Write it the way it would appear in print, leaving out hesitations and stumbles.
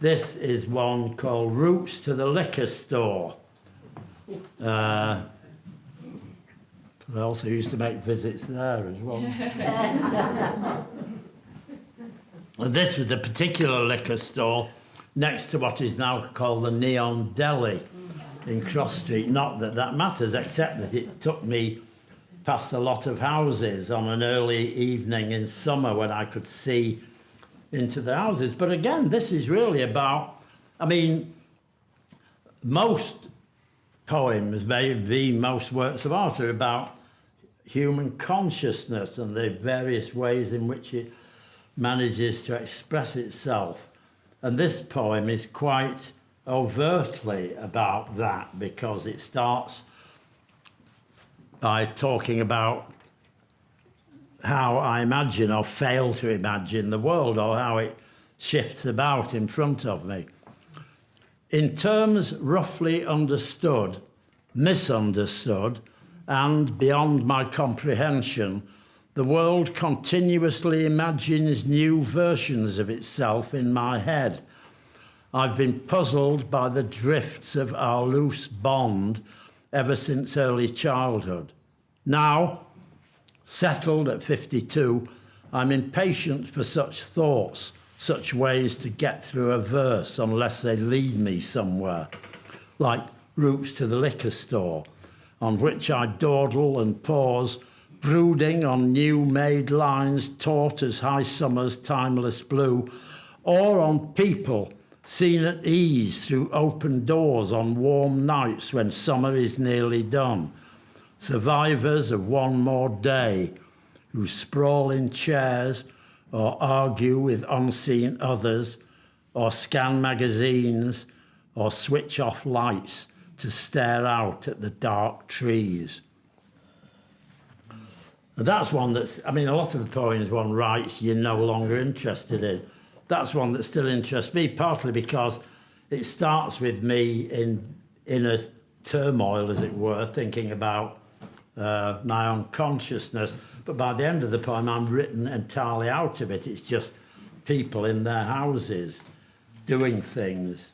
This is one called Routes to the Liquor Store. They also used to make visits there as well. And this was a particular liquor store next to what is now called the Neon Deli in Cross Street. Not that that matters, except that it took me past a lot of houses on an early evening in summer when I could see into the houses. But again, this is really about, I mean, most poems, maybe most works of art, are about human consciousness and the various ways in which it manages to express itself. And this poem is quite overtly about that, because it starts by talking about how I imagine or fail to imagine the world, or how it shifts about in front of me. In terms roughly understood, misunderstood, and beyond my comprehension, the world continuously imagines new versions of itself in my head. I've been puzzled by the drifts of our loose bond ever since early childhood. Now, settled at 52, I'm impatient for such thoughts, such ways to get through a verse unless they lead me somewhere, like routes to the liquor store, on which I dawdle and pause, brooding on new-made lines taught as high summer's timeless blue, or on people seen at ease through open doors on warm nights when summer is nearly done, survivors of one more day who sprawl in chairs or argue with unseen others, or scan magazines, or switch off lights to stare out at the dark trees. And that's one that's, I mean, a lot of the poems one writes you're no longer interested in. That's one that still interests me, partly because it starts with me in inner turmoil, as it were, thinking about my own consciousness. But by the end of the poem, I'm written entirely out of it. It's just people in their houses doing things.